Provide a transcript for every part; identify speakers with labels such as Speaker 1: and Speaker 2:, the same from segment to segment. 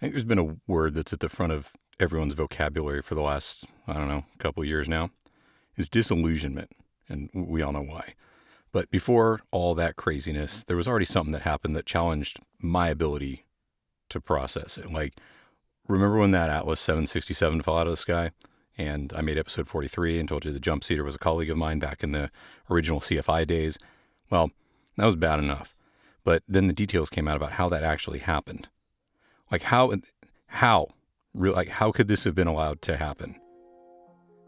Speaker 1: I think there's been a word that's at the front of everyone's vocabulary for the last, couple of years now, is disillusionment. And we all know why. But before all that craziness, there was already something that happened that challenged my ability to process it. Like, remember when that Atlas 767 fell out of the sky? And I made episode 43 and told you the jump seater was a colleague of mine back in the original CFI days. Well, that was bad enough. But then the details came out about how that actually happened. Like how could this have been allowed to happen?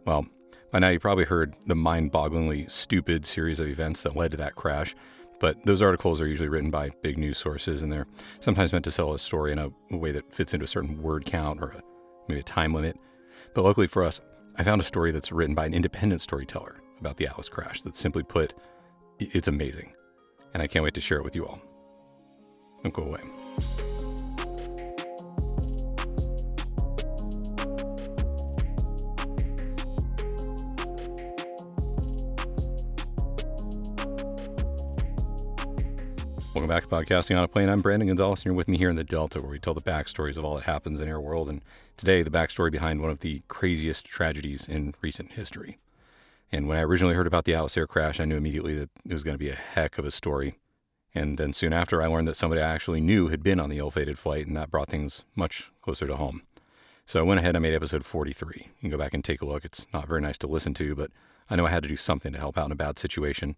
Speaker 1: Well, by now you probably heard the mind-bogglingly stupid series of events that led to that crash, but those articles are usually written by big news sources, and they're sometimes meant to sell a story in a way that fits into a certain word count or maybe a time limit. But luckily for us, I found a story that's written by an independent storyteller about the Atlas crash that, simply put, it's amazing. And I can't wait to share it with you all. Don't go away. Welcome back to Podcasting on a Plane. I'm Brandon Gonzalez, and you're with me here in the Delta, where we tell the backstories of all that happens in air world. And today, the backstory behind one of the craziest tragedies in recent history. And when I originally heard about the Atlas Air crash, I knew immediately that it was going to be a heck of a story. And then soon after, I learned that somebody I actually knew had been on the ill-fated flight, and that brought things much closer to home. So I went ahead and I made episode 43. You can go back and take a look. It's not very nice to listen to, but I know I had to do something to help out in a bad situation.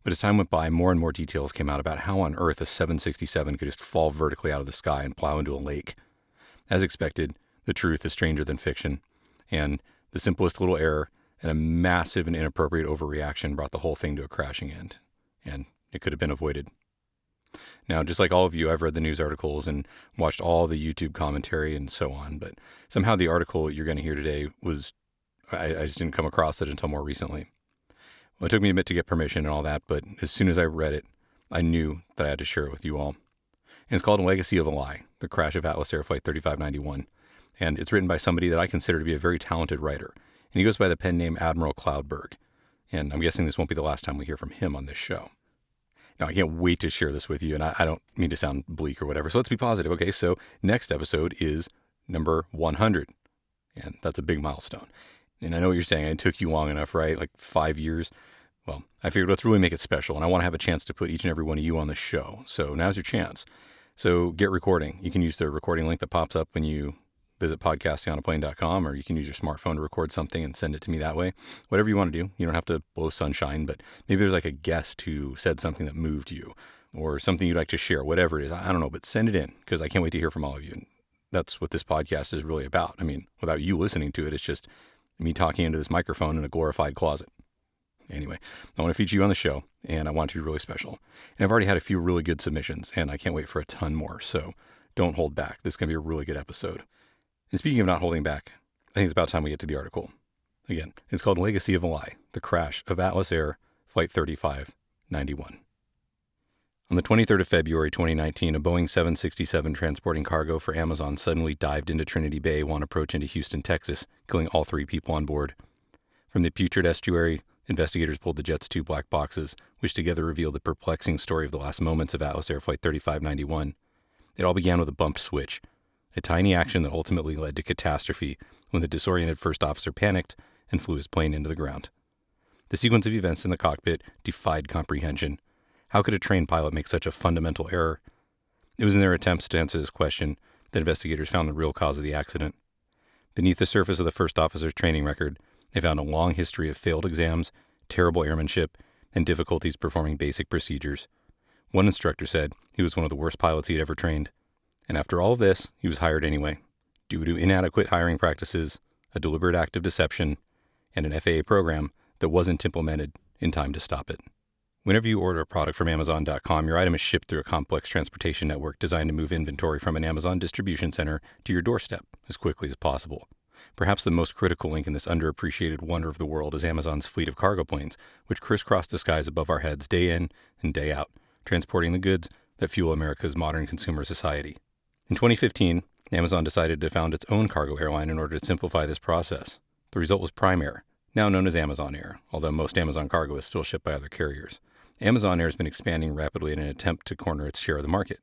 Speaker 1: But as time went by, more and more details came out about how on Earth a 767 could just fall vertically out of the sky and plow into a lake. As expected, the truth is stranger than fiction, and the simplest little error and a massive and inappropriate overreaction brought the whole thing to a crashing end, and it could have been avoided. Now, just like all of you, I've read the news articles and watched all the YouTube commentary and so on, but somehow the article you're going to hear today I just didn't come across it until more recently. Well, it took me a bit to get permission and all that, but as soon as I read it, I knew that I had to share it with you all. And it's called Legacy of a Lie, The Crash of Atlas Air Flight 3591. And it's written by somebody that I consider to be a very talented writer. And he goes by the pen name Admiral Cloudberg. And I'm guessing this won't be the last time we hear from him on this show. Now, I can't wait to share this with you, and I don't mean to sound bleak or whatever, so let's be positive. Okay, so next episode is number 100, and that's a big milestone. And I know what you're saying, it took you long enough, right? Like 5 years. Well, I figured let's really make it special, and I want to have a chance to put each and every one of you on the show. So now's your chance. So get recording. You can use the recording link that pops up when you visit podcastingonaplane.com, or you can use your smartphone to record something and send it to me that way. Whatever you want to do. You don't have to blow sunshine, but maybe there's like a guest who said something that moved you, or something you'd like to share, whatever it is. I don't know, but send it in, because I can't wait to hear from all of you. And that's what this podcast is really about. I mean, without you listening to it, it's just me talking into this microphone in a glorified closet. Anyway, I want to feature you on the show, and I want it to be really special. And I've already had a few really good submissions, and I can't wait for a ton more, so don't hold back. This is going to be a really good episode. And speaking of not holding back, I think it's about time we get to the article. Again, it's called Legacy of a Lie, The Crash of Atlas Air Flight 3591. On the 23rd of February 2019, a Boeing 767 transporting cargo for Amazon suddenly dived into Trinity Bay while approaching to Houston, Texas, killing all 3 people on board. From the putrid estuary, investigators pulled the jet's 2 black boxes, which together revealed the perplexing story of the last moments of Atlas Air Flight 3591. It all began with a bumped switch, a tiny action that ultimately led to catastrophe when the disoriented first officer panicked and flew his plane into the ground. The sequence of events in the cockpit defied comprehension. How could a trained pilot make such a fundamental error? It was in their attempts to answer this question that investigators found the real cause of the accident. Beneath the surface of the first officer's training record, they found a long history of failed exams, terrible airmanship, and difficulties performing basic procedures. One instructor said he was one of the worst pilots he had ever trained. And after all of this, he was hired anyway, due to inadequate hiring practices, a deliberate act of deception, and an FAA program that wasn't implemented in time to stop it. Whenever you order a product from Amazon.com, your item is shipped through a complex transportation network designed to move inventory from an Amazon distribution center to your doorstep as quickly as possible. Perhaps the most critical link in this underappreciated wonder of the world is Amazon's fleet of cargo planes, which crisscross the skies above our heads day in and day out, transporting the goods that fuel America's modern consumer society. In 2015, Amazon decided to found its own cargo airline in order to simplify this process. The result was Prime Air, now known as Amazon Air, although most Amazon cargo is still shipped by other carriers. Amazon Air has been expanding rapidly in an attempt to corner its share of the market.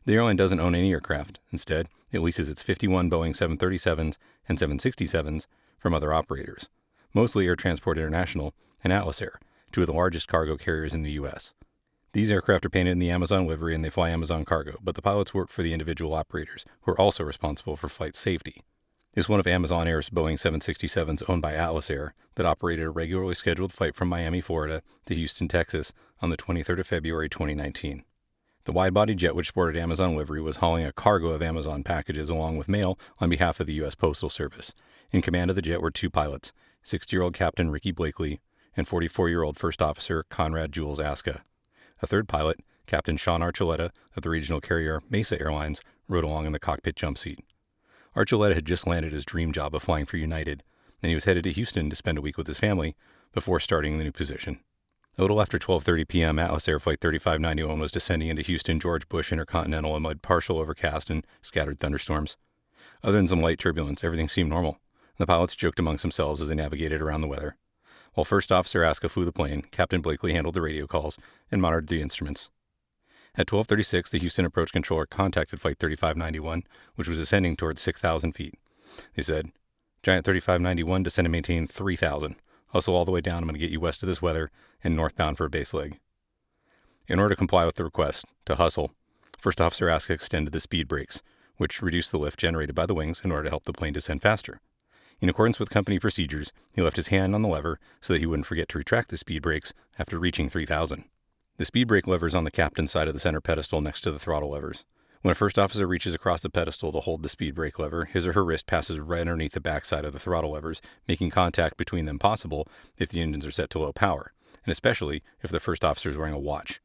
Speaker 1: The airline doesn't own any aircraft. Instead, it leases its 51 Boeing 737s and 767s from other operators, mostly Air Transport International and Atlas Air, two of the largest cargo carriers in the U.S. These aircraft are painted in the Amazon livery and they fly Amazon cargo, but the pilots work for the individual operators, who are also responsible for flight safety. It's one of Amazon Air's Boeing 767s owned by Atlas Air that operated a regularly scheduled flight from Miami, Florida to Houston, Texas on the 23rd of February 2019. The wide-body jet, which sported Amazon livery, was hauling a cargo of Amazon packages along with mail on behalf of the U.S. Postal Service. In command of the jet were two pilots, 60-year-old Captain Ricky Blakely and 44-year-old First Officer Conrad Jules Aska. A third pilot, Captain Sean Archuleta of the regional carrier Mesa Airlines, rode along in the cockpit jump seat. Archuleta had just landed his dream job of flying for United, and he was headed to Houston to spend a week with his family before starting the new position. A little after 12:30 p.m., Atlas Air Flight 3591 was descending into Houston George Bush Intercontinental amid partial overcast and scattered thunderstorms. Other than some light turbulence, everything seemed normal. The pilots joked amongst themselves as they navigated around the weather. While First Officer Aska flew the plane, Captain Blakely handled the radio calls and monitored the instruments. At 12:36, the Houston approach controller contacted Flight 3591, which was ascending towards 6,000 feet. They said, "Giant 3591, descend and maintain 3,000. Hustle all the way down. I'm going to get you west of this weather and northbound for a base leg." In order to comply with the request to hustle, First Officer Aska extended the speed brakes, which reduced the lift generated by the wings in order to help the plane descend faster. In accordance with company procedures, he left his hand on the lever so that he wouldn't forget to retract the speed brakes after reaching 3,000. The speed brake lever is on the captain's side of the center pedestal next to the throttle levers. When a first officer reaches across the pedestal to hold the speed brake lever, his or her wrist passes right underneath the backside of the throttle levers, making contact between them possible if the engines are set to low power, and especially if the first officer is wearing a watch.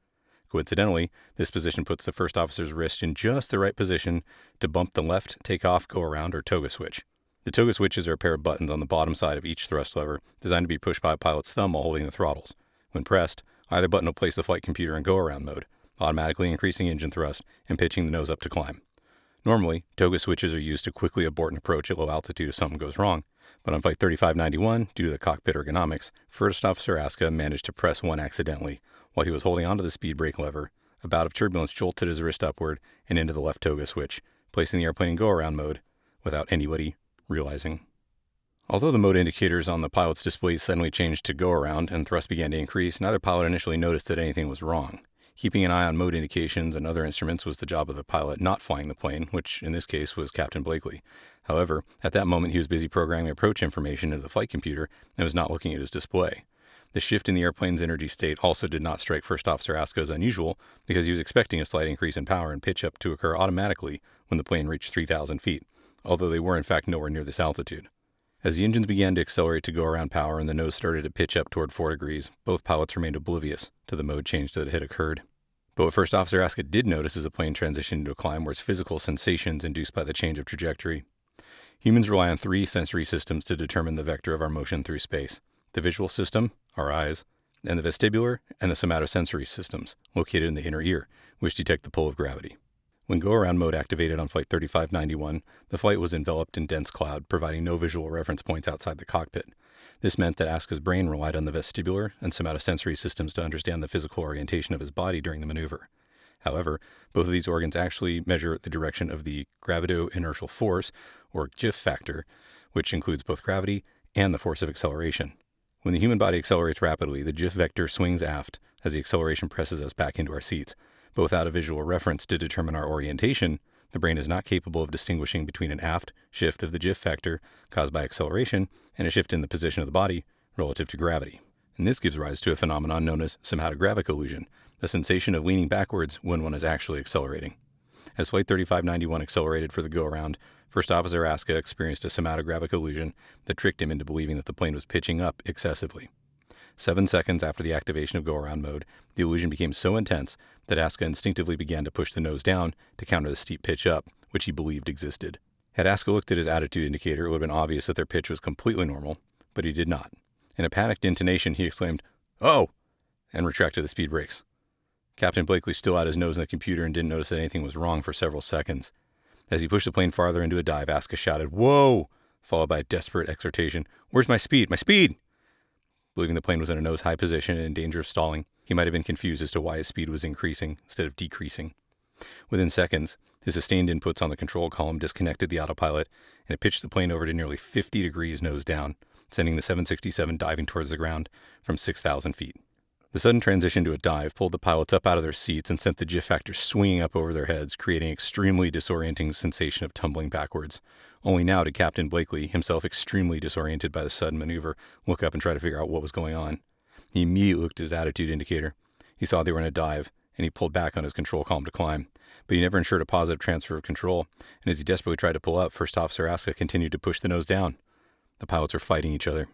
Speaker 1: Coincidentally, this position puts the first officer's wrist in just the right position to bump the left takeoff, go around, or toga switch. The toga switches are a pair of buttons on the bottom side of each thrust lever designed to be pushed by a pilot's thumb while holding the throttles. When pressed, either button will place the flight computer in go-around mode, automatically increasing engine thrust and pitching the nose up to climb. Normally, toga switches are used to quickly abort an approach at low altitude if something goes wrong, but on Flight 3591, due to the cockpit ergonomics, First Officer Aska managed to press one accidentally while he was holding onto the speed brake lever. A bout of turbulence jolted his wrist upward and into the left toga switch, placing the airplane in go-around mode without anybody realizing. Although the mode indicators on the pilot's displays suddenly changed to go-around and thrust began to increase, neither pilot initially noticed that anything was wrong. Keeping an eye on mode indications and other instruments was the job of the pilot not flying the plane, which in this case was Captain Blakely. However, at that moment he was busy programming approach information into the flight computer and was not looking at his display. The shift in the airplane's energy state also did not strike First Officer Aska as unusual because he was expecting a slight increase in power and pitch up to occur automatically when the plane reached 3,000 feet, although they were in fact nowhere near this altitude. As the engines began to accelerate to go-around power and the nose started to pitch up toward 4 degrees, both pilots remained oblivious to the mode change that had occurred. But what First Officer Aska did notice as the plane transitioned into a climb were its physical sensations induced by the change of trajectory. Humans rely on 3 sensory systems to determine the vector of our motion through space: the visual system, our eyes, and the vestibular and the somatosensory systems, located in the inner ear, which detect the pull of gravity. When go-around mode activated on Flight 3591, the flight was enveloped in dense cloud, providing no visual reference points outside the cockpit. This meant that Aska's brain relied on the vestibular and somatosensory systems to understand the physical orientation of his body during the maneuver. However, both of these organs actually measure the direction of the gravito-inertial force, or GIF factor, which includes both gravity and the force of acceleration. When the human body accelerates rapidly, the GIF vector swings aft as the acceleration presses us back into our seats. But without a visual reference to determine our orientation, the brain is not capable of distinguishing between an aft shift of the GIF factor caused by acceleration and a shift in the position of the body relative to gravity. And this gives rise to a phenomenon known as somatogravic illusion, the sensation of leaning backwards when one is actually accelerating. As Flight 3591 accelerated for the go-around, First Officer Aska experienced a somatogravic illusion that tricked him into believing that the plane was pitching up excessively. 7 seconds after the activation of go-around mode, the illusion became so intense that Aska instinctively began to push the nose down to counter the steep pitch up, which he believed existed. Had Aska looked at his attitude indicator, it would have been obvious that their pitch was completely normal, but he did not. In a panicked intonation, he exclaimed, "Oh!" and retracted the speed brakes. Captain Blakely still had his nose in the computer and didn't notice that anything was wrong for several seconds. As he pushed the plane farther into a dive, Aska shouted, "Whoa!" followed by a desperate exhortation, "Where's my speed? My speed!" Believing the plane was in a nose-high position and in danger of stalling, he might have been confused as to why his speed was increasing instead of decreasing. Within seconds, his sustained inputs on the control column disconnected the autopilot, and it pitched the plane over to nearly 50 degrees nose down, sending the 767 diving towards the ground from 6,000 feet. The sudden transition to a dive pulled the pilots up out of their seats and sent the J factor swinging up over their heads, creating an extremely disorienting sensation of tumbling backwards. Only now did Captain Blakely, himself extremely disoriented by the sudden maneuver, look up and try to figure out what was going on. He immediately looked at his attitude indicator. He saw they were in a dive, and he pulled back on his control column to climb. But he never ensured a positive transfer of control, and as he desperately tried to pull up, First Officer Aska continued to push the nose down. The pilots were fighting each other.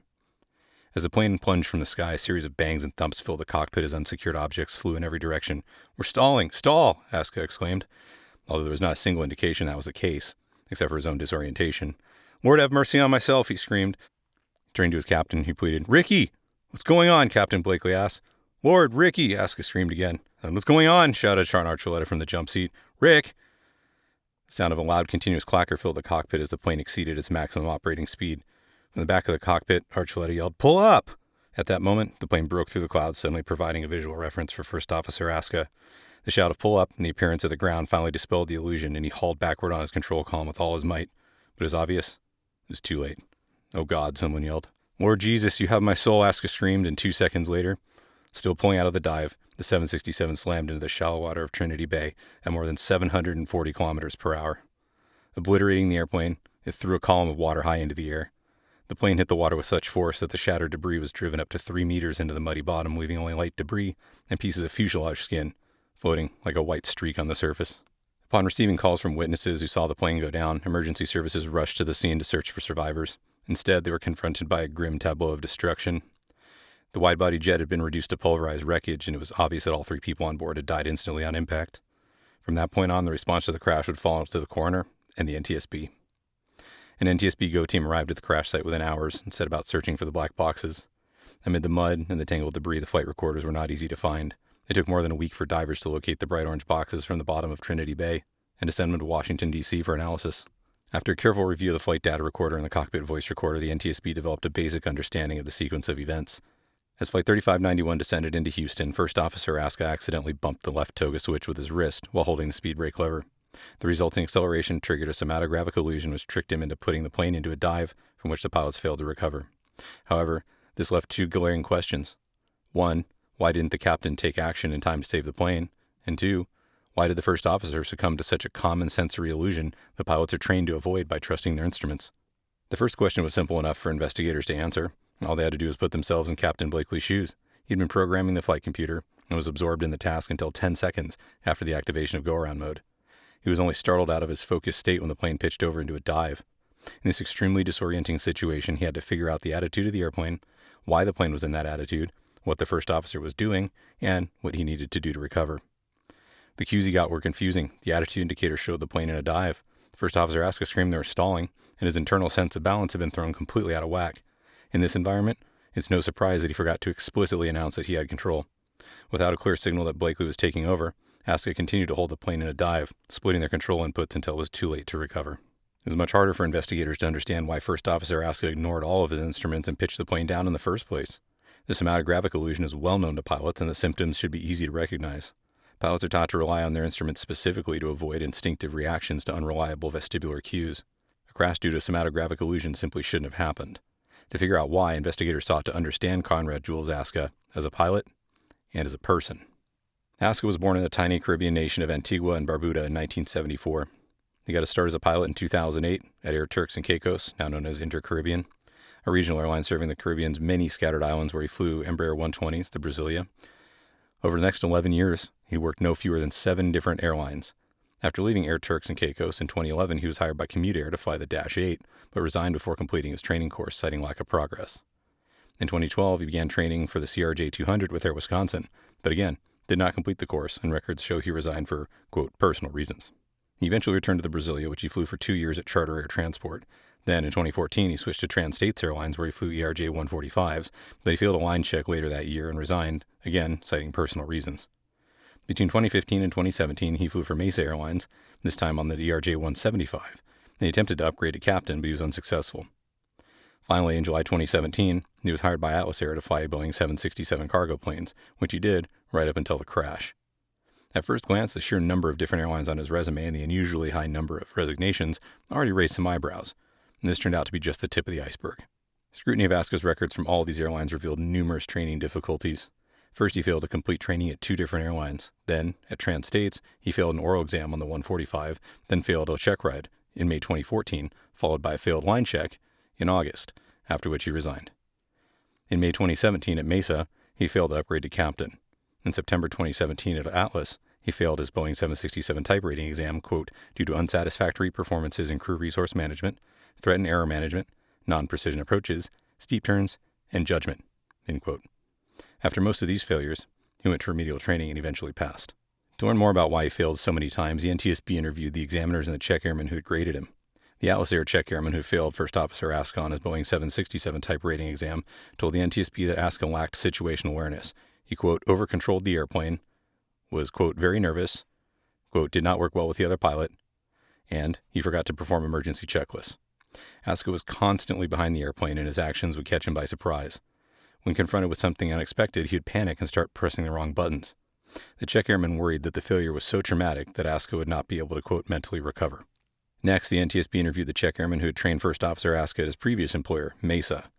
Speaker 1: As the plane plunged from the sky, a series of bangs and thumps filled the cockpit as unsecured objects flew in every direction. "We're stalling! Stall!" Aska exclaimed, although there was not a single indication that was the case, except for his own disorientation. "Lord have mercy on myself," he screamed. Turning to his captain, he pleaded, "Ricky! What's going on?" Captain Blakely asked. "Lord, Ricky!" Aska screamed again. "What's going on?" shouted Sean Archuleta from the jump seat. "Rick!" The sound of a loud, continuous clacker filled the cockpit as the plane exceeded its maximum operating speed. From the back of the cockpit, Archuleta yelled, "Pull up!" At that moment, the plane broke through the clouds, suddenly providing a visual reference for First Officer Aska. The shout of "pull up" and the appearance of the ground finally dispelled the illusion, and he hauled backward on his control column with all his might. But it was obvious. It was too late. "Oh God," someone yelled. "Lord Jesus, you have my soul," Aska screamed, and 2 seconds later, still pulling out of the dive, the 767 slammed into the shallow water of Trinity Bay at more than 740 kilometers per hour. Obliterating the airplane, it threw a column of water high into the air. The plane hit the water with such force that the shattered debris was driven up to 3 meters into the muddy bottom, leaving only light debris and pieces of fuselage skin floating like a white streak on the surface. Upon receiving calls from witnesses who saw the plane go down, emergency services rushed to the scene to search for survivors. Instead, they were confronted by a grim tableau of destruction. The wide-body jet had been reduced to pulverized wreckage, and it was obvious that all 3 people on board had died instantly on impact. From that point on, the response to the crash would fall to the coroner and the NTSB. An NTSB GO team arrived at the crash site within hours and set about searching for the black boxes. Amid the mud and the tangled debris, the flight recorders were not easy to find. It took more than a week for divers to locate the bright orange boxes from the bottom of Trinity Bay and to send them to Washington, D.C. for analysis. After a careful review of the flight data recorder and the cockpit voice recorder, the NTSB developed a basic understanding of the sequence of events. As Flight 3591 descended into Houston, First Officer Aska accidentally bumped the left toga switch with his wrist while holding the speed brake lever. The resulting acceleration triggered a somatogravic illusion which tricked him into putting the plane into a dive from which the pilots failed to recover. However, this left 2 glaring questions. 1, why didn't the captain take action in time to save the plane? And 2, why did the first officer succumb to such a common sensory illusion the pilots are trained to avoid by trusting their instruments? The first question was simple enough for investigators to answer. All they had to do was put themselves in Captain Blakely's shoes. He'd been programming the flight computer and was absorbed in the task until 10 seconds after the activation of go-around mode. He was only startled out of his focused state when the plane pitched over into a dive. In this extremely disorienting situation, he had to figure out the attitude of the airplane, why the plane was in that attitude, what the first officer was doing, and what he needed to do to recover. The cues he got were confusing. The attitude indicator showed the plane in a dive. First Officer Aska screamed they were stalling, and his internal sense of balance had been thrown completely out of whack. In this environment, it's no surprise that he forgot to explicitly announce that he had control. Without a clear signal that Blakely was taking over, Aska continued to hold the plane in a dive, splitting their control inputs until it was too late to recover. It was much harder for investigators to understand why First Officer Aska ignored all of his instruments and pitched the plane down in the first place. The somatogravic illusion is well known to pilots, and the symptoms should be easy to recognize. Pilots are taught to rely on their instruments specifically to avoid instinctive reactions to unreliable vestibular cues. A crash due to somatogravic illusion simply shouldn't have happened. To figure out why, investigators sought to understand Conrad Jules Aska as a pilot and as a person. Aska was born in the tiny Caribbean nation of Antigua and Barbuda in 1974. He got a start as a pilot in 2008 at Air Turks and Caicos, now known as Intercaribbean, a regional airline serving the Caribbean's many scattered islands where he flew Embraer 120s, the Brasilia. Over the next 11 years, he worked no fewer than 7 different airlines. After leaving Air Turks and Caicos in 2011, he was hired by Commute Air to fly the Dash 8, but resigned before completing his training course, citing lack of progress. In 2012, he began training for the CRJ-200 with Air Wisconsin, but again, did not complete the course, and records show he resigned for, quote, personal reasons. He eventually returned to the Brasilia, which he flew for 2 years at Charter Air Transport. Then, in 2014, he switched to Trans-States Airlines, where he flew ERJ-145s, but he failed a line check later that year and resigned, again, citing personal reasons. Between 2015 and 2017, he flew for Mesa Airlines, this time on the ERJ-175. He attempted to upgrade to captain, but he was unsuccessful. Finally, in July 2017, he was hired by Atlas Air to fly Boeing 767 cargo planes, which he did right up until the crash. At first glance, the sheer number of different airlines on his resume and the unusually high number of resignations already raised some eyebrows, and this turned out to be just the tip of the iceberg. Scrutiny of Aska's records from all these airlines revealed numerous training difficulties. First, he failed to complete training at 2 different airlines. Then, at Trans-States, he failed an oral exam on the 145, then failed a check ride in May 2014, followed by a failed line check in August, after which he resigned. In May 2017 at Mesa, he failed to upgrade to captain. In September 2017 at Atlas, he failed his Boeing 767 type rating exam, quote, due to unsatisfactory performances in crew resource management, threat and error management, non-precision approaches, steep turns, and judgment, end quote. After most of these failures, he went to remedial training and eventually passed. To learn more about why he failed so many times, the NTSB interviewed the examiners and the check airmen who had graded him. The Atlas Air check airman who failed First Officer Aska on his Boeing 767 type rating exam told the NTSB that Aska lacked situational awareness. He, quote, over-controlled the airplane, was, quote, very nervous, quote, did not work well with the other pilot, and he forgot to perform emergency checklists. Aska was constantly behind the airplane, and his actions would catch him by surprise. When confronted with something unexpected, he would panic and start pressing the wrong buttons. The check airman worried that the failure was so traumatic that Aska would not be able to, quote, mentally recover. Next, the NTSB interviewed the check airman who had trained First Officer Aska at his previous employer, Mesa.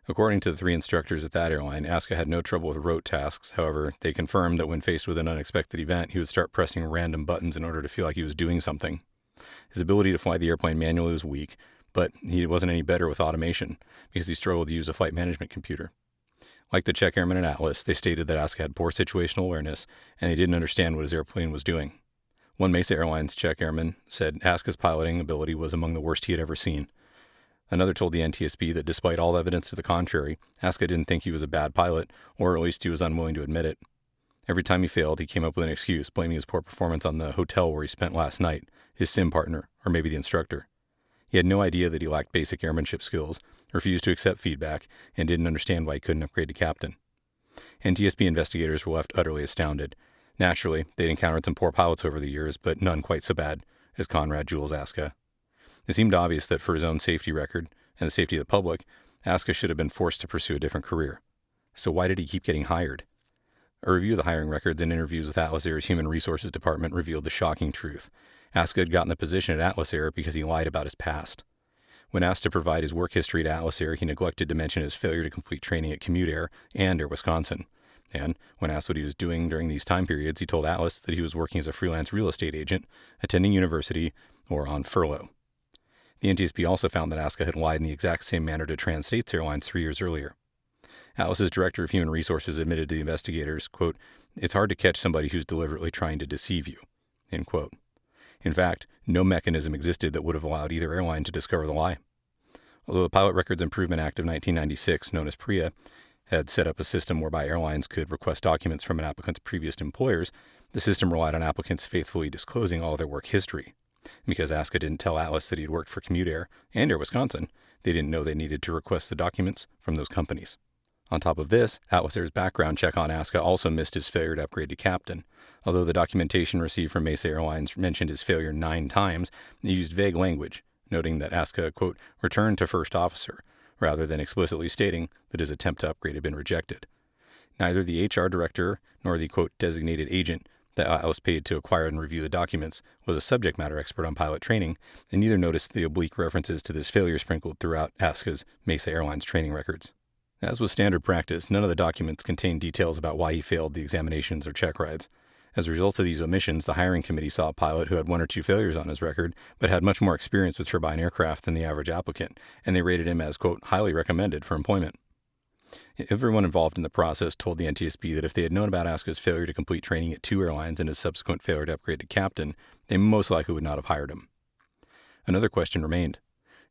Speaker 1: According to the 3 instructors at that airline, Aska had no trouble with rote tasks. However, they confirmed that when faced with an unexpected event, he would start pressing random buttons in order to feel like he was doing something. His ability to fly the airplane manually was weak, but he wasn't any better with automation because he struggled to use a flight management computer. Like the check airman at Atlas, they stated that Aska had poor situational awareness and they didn't understand what his airplane was doing. One Mesa Airlines check airman said Aska's piloting ability was among the worst he had ever seen. Another told the NTSB that despite all evidence to the contrary, Aska didn't think he was a bad pilot, or at least he was unwilling to admit it. Every time he failed, he came up with an excuse, blaming his poor performance on the hotel where he spent last night, his sim partner, or maybe the instructor. He had no idea that he lacked basic airmanship skills, refused to accept feedback, and didn't understand why he couldn't upgrade to captain. NTSB investigators were left utterly astounded. Naturally, they'd encountered some poor pilots over the years, but none quite so bad as Conrad Jules Aska. It seemed obvious that for his own safety record and the safety of the public, Aska should have been forced to pursue a different career. So why did he keep getting hired? A review of the hiring records and interviews with Atlas Air's Human Resources Department revealed the shocking truth. Aska had gotten the position at Atlas Air because he lied about his past. When asked to provide his work history to Atlas Air, he neglected to mention his failure to complete training at Commute Air and Air Wisconsin. And when asked what he was doing during these time periods, he told Atlas that he was working as a freelance real estate agent, attending university, or on furlough. The NTSB also found that Aska had lied in the exact same manner to Trans-States Airlines 3 years earlier. Atlas's director of human resources admitted to the investigators, quote, it's hard to catch somebody who's deliberately trying to deceive you, end quote. In fact, no mechanism existed that would have allowed either airline to discover the lie. Although the Pilot Records Improvement Act of 1996, known as PREA, had set up a system whereby airlines could request documents from an applicant's previous employers, the system relied on applicants faithfully disclosing all of their work history. Because Aska didn't tell Atlas that he had worked for Commute Air and Air Wisconsin, they didn't know they needed to request the documents from those companies. On top of this, Atlas Air's background check on Aska also missed his failure to upgrade to captain. Although the documentation received from Mesa Airlines mentioned his failure 9 times, it used vague language, noting that Aska, quote, returned to first officer, rather than explicitly stating that his attempt to upgrade had been rejected. Neither the HR director nor the, quote, designated agent that Atlas paid to acquire and review the documents was a subject matter expert on pilot training, and neither noticed the oblique references to this failure sprinkled throughout Aska's Mesa Airlines training records. As was standard practice, none of the documents contained details about why he failed the examinations or check rides. As a result of these omissions, the hiring committee saw a pilot who had 1 or 2 failures on his record, but had much more experience with turbine aircraft than the average applicant, and they rated him as, quote, highly recommended for employment. Everyone involved in the process told the NTSB that if they had known about Aska's failure to complete training at 2 airlines and his subsequent failure to upgrade to captain, they most likely would not have hired him. Another question remained.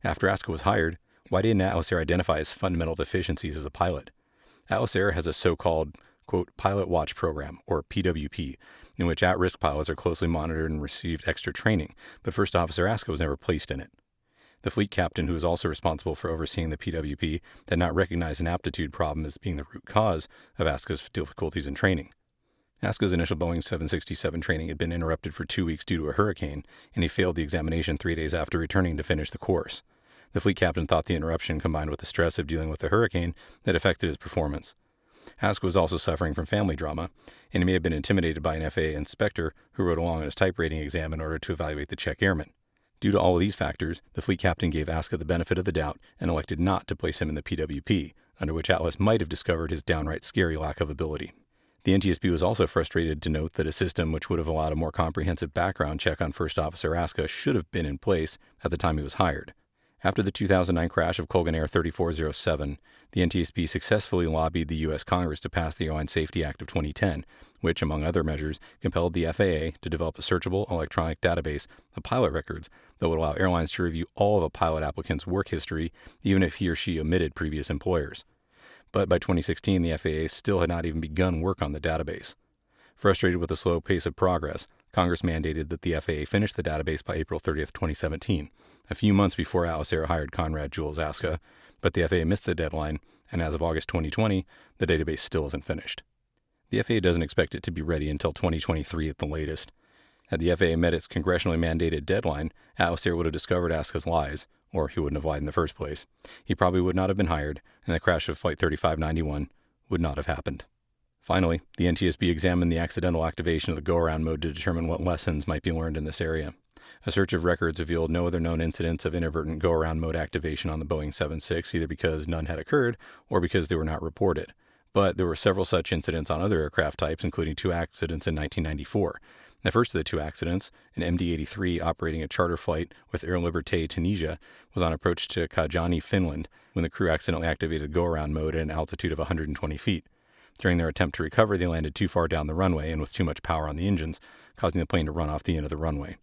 Speaker 1: After Aska was hired, why didn't Atlas Air identify his fundamental deficiencies as a pilot? Atlas Air has a so-called, quote, Pilot Watch Program, or PWP, in which at-risk pilots are closely monitored and received extra training, but First Officer Aska was never placed in it. The fleet captain, who was also responsible for overseeing the PWP, had not recognized an aptitude problem as being the root cause of Aska's difficulties in training. Aska's initial Boeing 767 training had been interrupted for 2 weeks due to a hurricane, and he failed the examination 3 days after returning to finish the course. The fleet captain thought the interruption, combined with the stress of dealing with the hurricane, had affected his performance. Aska was also suffering from family drama, and he may have been intimidated by an FAA inspector who rode along on his type rating exam in order to evaluate the check airman. Due to all of these factors, the fleet captain gave Aska the benefit of the doubt and elected not to place him in the PWP, under which Atlas might have discovered his downright scary lack of ability. The NTSB was also frustrated to note that a system which would have allowed a more comprehensive background check on First Officer Aska should have been in place at the time he was hired. After the 2009 crash of Colgan Air 3407, the NTSB successfully lobbied the U.S. Congress to pass the Airline Safety Act of 2010, which, among other measures, compelled the FAA to develop a searchable electronic database of pilot records that would allow airlines to review all of a pilot applicant's work history, even if he or she omitted previous employers. But by 2016, the FAA still had not even begun work on the database. Frustrated with the slow pace of progress, Congress mandated that the FAA finish the database by April 30, 2017, a few months before Atlas Air hired Conrad Jules Aska, but the FAA missed the deadline, and as of August 2020, the database still isn't finished. The FAA doesn't expect it to be ready until 2023 at the latest. Had the FAA met its congressionally mandated deadline, Atlas Air would have discovered Aska's lies, or he wouldn't have lied in the first place. He probably would not have been hired, and the crash of Flight 3591 would not have happened. Finally, the NTSB examined the accidental activation of the go-around mode to determine what lessons might be learned in this area. A search of records revealed no other known incidents of inadvertent go-around mode activation on the Boeing 76, either because none had occurred or because they were not reported. But there were several such incidents on other aircraft types, including 2 accidents in 1994. The first of the 2 accidents, an MD-83 operating a charter flight with Air Liberté Tunisia, was on approach to Kajaani, Finland, when the crew accidentally activated go-around mode at an altitude of 120 feet. During their attempt to recover, they landed too far down the runway and with too much power on the engines, causing the plane to run off the end of the runway.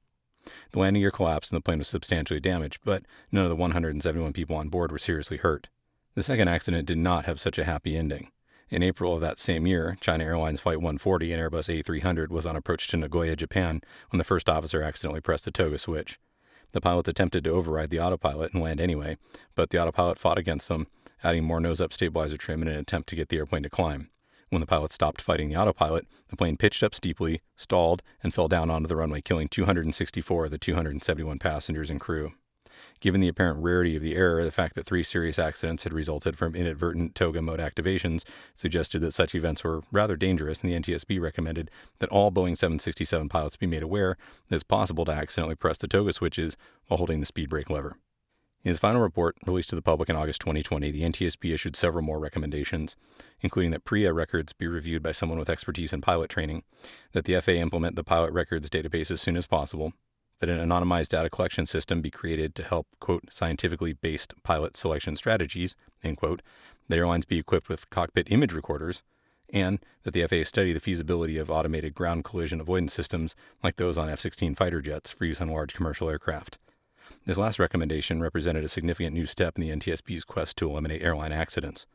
Speaker 1: The landing gear collapsed and the plane was substantially damaged, but none of the 171 people on board were seriously hurt. The second accident did not have such a happy ending. In April of that same year, China Airlines Flight 140 and Airbus A300 was on approach to Nagoya, Japan, when the first officer accidentally pressed the toga switch. The pilots attempted to override the autopilot and land anyway, but the autopilot fought against them, adding more nose-up stabilizer trim in an attempt to get the airplane to climb. When the pilot stopped fighting the autopilot, the plane pitched up steeply, stalled, and fell down onto the runway, killing 264 of the 271 passengers and crew. Given the apparent rarity of the error, the fact that 3 serious accidents had resulted from inadvertent toga mode activations suggested that such events were rather dangerous, and the NTSB recommended that all Boeing 767 pilots be made aware that it's possible to accidentally press the toga switches while holding the speed brake lever. In his final report, released to the public in August 2020, the NTSB issued several more recommendations, including that PREA records be reviewed by someone with expertise in pilot training, that the FAA implement the pilot records database as soon as possible, that an anonymized data collection system be created to help, quote, scientifically based pilot selection strategies, end quote, that airlines be equipped with cockpit image recorders, and that the FAA study the feasibility of automated ground collision avoidance systems like those on F-16 fighter jets for use on large commercial aircraft. This last recommendation represented a significant new step in the NTSB's quest to eliminate airline accidents.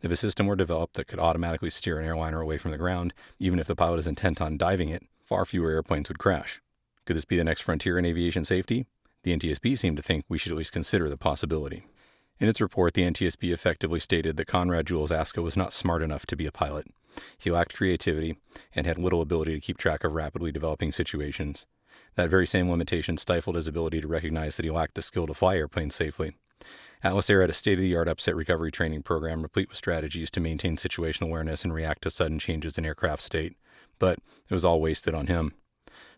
Speaker 1: If a system were developed that could automatically steer an airliner away from the ground, even if the pilot is intent on diving it, far fewer airplanes would crash. Could this be the next frontier in aviation safety? The NTSB seemed to think we should at least consider the possibility. In its report, the NTSB effectively stated that Conrad Jules Aska was not smart enough to be a pilot. He lacked creativity and had little ability to keep track of rapidly developing situations. That very same limitation stifled his ability to recognize that he lacked the skill to fly airplanes safely. Atlas Air had a state-of-the-art upset recovery training program replete with strategies to maintain situational awareness and react to sudden changes in aircraft state, but it was all wasted on him.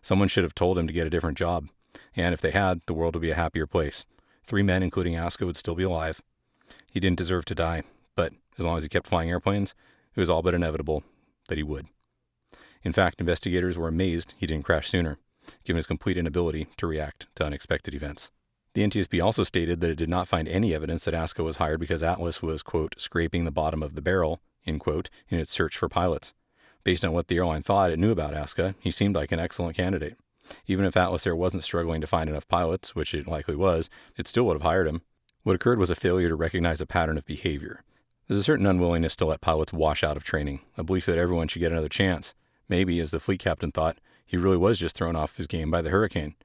Speaker 1: Someone should have told him to get a different job, and if they had, the world would be a happier place. 3 men, including Aska, would still be alive. He didn't deserve to die, but as long as he kept flying airplanes, it was all but inevitable that he would. In fact, investigators were amazed he didn't crash sooner, given his complete inability to react to unexpected events. The NTSB also stated that it did not find any evidence that Aska was hired because Atlas was, quote, scraping the bottom of the barrel, end quote, in its search for pilots. Based on what the airline thought it knew about Aska, he seemed like an excellent candidate. Even if Atlas Air wasn't struggling to find enough pilots, which it likely was, it still would have hired him. What occurred was a failure to recognize a pattern of behavior. There's a certain unwillingness to let pilots wash out of training, a belief that everyone should get another chance. Maybe, as the fleet captain thought, he really was just thrown off his game by the hurricane.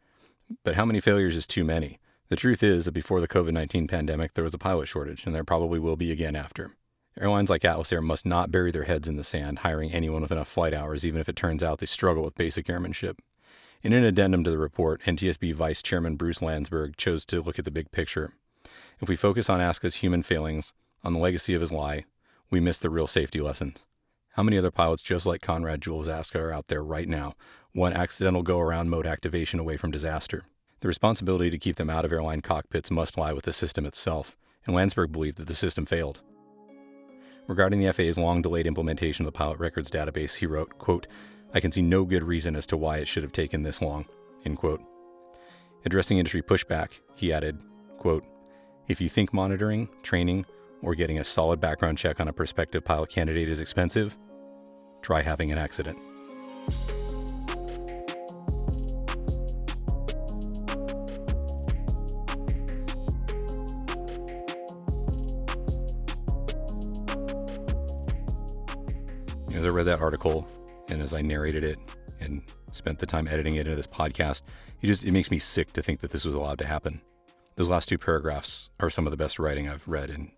Speaker 1: But how many failures is too many? The truth is that before the COVID-19 pandemic, there was a pilot shortage, and there probably will be again after. Airlines like Atlas Air must not bury their heads in the sand, hiring anyone with enough flight hours, even if it turns out they struggle with basic airmanship. In an addendum to the report, NTSB Vice Chairman Bruce Landsberg chose to look at the big picture. If we focus on Aska's human failings, on the legacy of his lie, we miss the real safety lessons. How many other pilots just like Conrad Jules Aska are out there right now, one accidental go-around mode activation away from disaster? The responsibility to keep them out of airline cockpits must lie with the system itself, and Landsberg believed that the system failed. Regarding the FAA's long-delayed implementation of the pilot records database, he wrote, quote, "I can see no good reason as to why it should have taken this long," end quote. Addressing industry pushback, he added, quote, "If you think monitoring, training, or getting a solid background check on a prospective pilot candidate is expensive, try having an accident." As I read that article and as I narrated it and spent the time editing it into this podcast, it makes me sick to think that this was allowed to happen. Those last two paragraphs are some of the best writing I've read in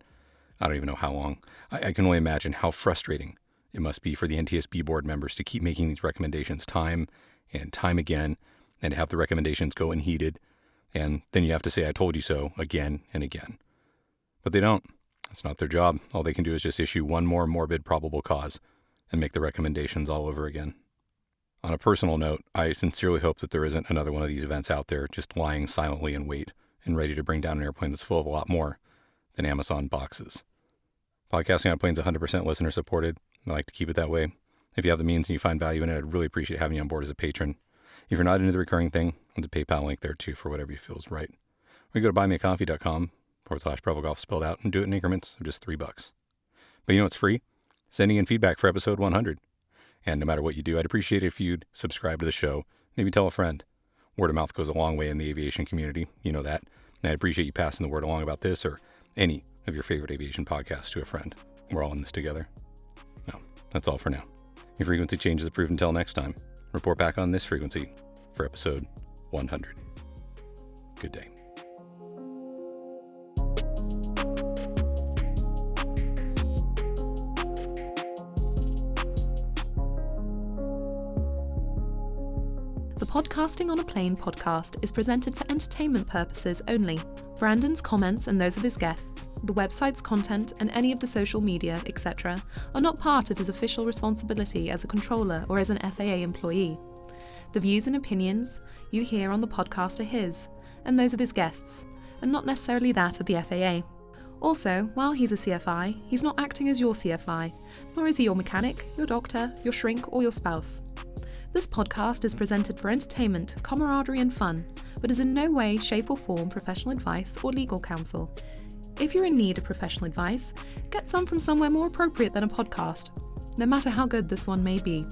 Speaker 1: I don't even know how long. I can only imagine how frustrating it must be for the NTSB board members to keep making these recommendations time and time again, and to have the recommendations go unheeded, and then you have to say, "I told you so," again and again. But they don't. It's not their job. All they can do is just issue one more morbid probable cause and make the recommendations all over again. On a personal note, I sincerely hope that there isn't another one of these events out there just lying silently in wait and ready to bring down an airplane that's full of a lot more than Amazon boxes. Podcasting on a Plane is 100% listener supported. I like to keep it that way. If you have the means and you find value in it, I'd really appreciate having you on board as a patron. If you're not into the recurring thing, there's a PayPal link there too for whatever you feel is right. Or you go to buymeacoffee.com/BravoGolf spelled out and do it in increments of just $3. But you know what's free? Sending in feedback for episode 100. And no matter what you do, I'd appreciate it if you'd subscribe to the show. Maybe tell a friend. Word of mouth goes a long way in the aviation community. You know that. And I'd appreciate you passing the word along about this or any of your favorite aviation podcasts to a friend. We're all in this together. No, that's all for now. Your frequency change is approved until next time. Report back on this frequency for episode 100. Good day.
Speaker 2: The Podcasting on a Plane podcast is presented for entertainment purposes only. Brandon's comments and those of his guests, the website's content, and any of the social media, etc., are not part of his official responsibility as a controller or as an FAA employee. The views and opinions you hear on the podcast are his, and those of his guests, and not necessarily that of the FAA. Also, while he's a CFI, he's not acting as your CFI, nor is he your mechanic, your doctor, your shrink, or your spouse. This podcast is presented for entertainment, camaraderie and fun, but is in no way, shape or form professional advice or legal counsel. If you're in need of professional advice, get some from somewhere more appropriate than a podcast, no matter how good this one may be.